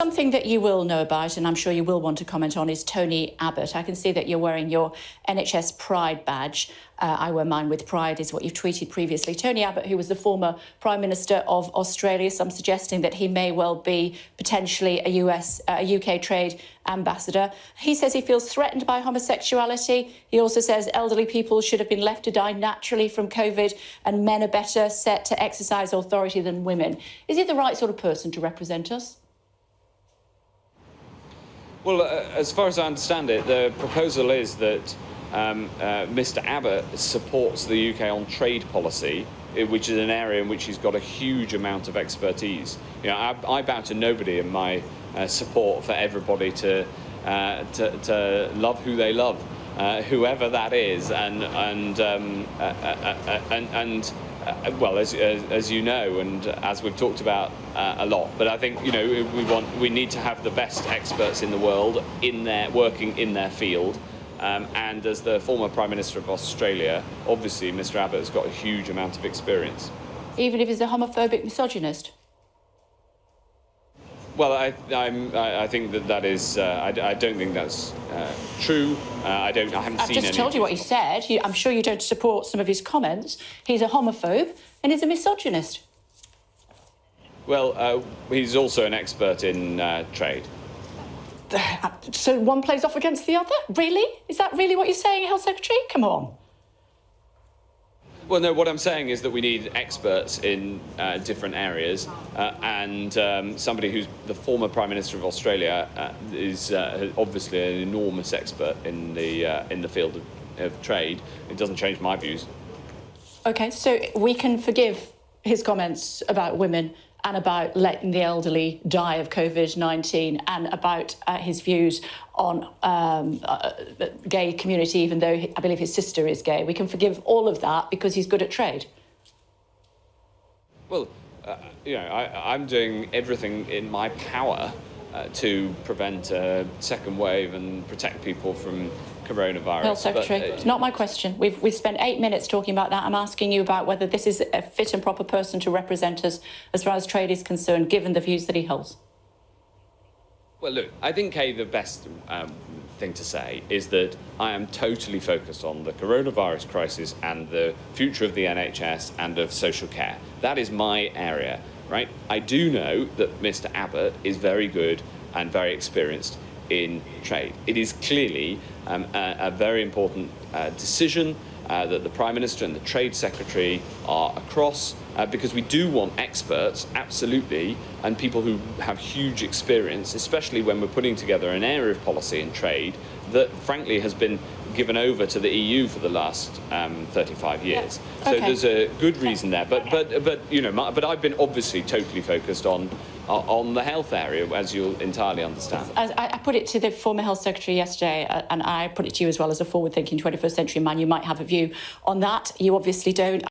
Something that you will know about, and I'm sure you will want to comment on, is Tony Abbott. I can see that you're wearing your NHS Pride badge. I wear mine with pride, is what you've tweeted previously. Tony Abbott, who was the former Prime Minister of Australia, some suggesting that he may well be potentially a UK trade ambassador. He says he feels threatened by homosexuality. He also says elderly people should have been left to die naturally from COVID, and men are better set to exercise authority than women. Is he the right sort of person to represent us? Well, as far as I understand it, the proposal is that Mr. Abbott supports the UK on trade policy, which is an area in which he's got a huge amount of expertise. You know, I bow to nobody in my support for everybody to love who they love, whoever that is, well, as you know, and as we've talked about a lot, but I think, you know, we need to have the best experts in the world working in their field. And as the former Prime Minister of Australia, obviously Mr. Abbott has got a huge amount of experience. Even if he's a homophobic misogynist? Well, I think that is. I don't think that's true. I haven't seen any. I've just told you what he said. I'm sure you don't support some of his comments. He's a homophobe and he's a misogynist. Well, he's also an expert in trade. So one plays off against the other? Really? Is that really what you're saying, Health Secretary? Come on. Well, no, what I'm saying is that we need experts in different areas, and somebody who's the former Prime Minister of Australia is obviously an enormous expert in the field of trade. It doesn't change my views. OK, so we can forgive his comments about women and about letting the elderly die of COVID-19 and about his views on gay community, even though I believe his sister is gay. We can forgive all of that because he's good at trade. Well, you know, I'm doing everything in my power to prevent a second wave and protect people from coronavirus. Health Secretary, it's not my question. We've spent 8 minutes talking about that. I'm asking you about whether this is a fit and proper person to represent us as far as trade is concerned, given the views that he holds. Well, look, I think, Kay, the best thing to say is that I am totally focused on the coronavirus crisis and the future of the NHS and of social care. That is my area, right? I do know that Mr. Abbott is very good and very experienced in trade. It is clearly a very important decision that the Prime Minister and the Trade Secretary are across, because we do want experts, absolutely, and people who have huge experience, especially when we're putting together an area of policy in trade that, frankly, has been given over to the EU for the last 35 years. Yeah. Okay. So there's a good reason there. But you know, but I've been obviously totally focused on the health area, as you'll entirely understand. I put it to the former Health Secretary yesterday, and I put it to you as well as a forward-thinking 21st century man. You might have a view on that. You obviously don't.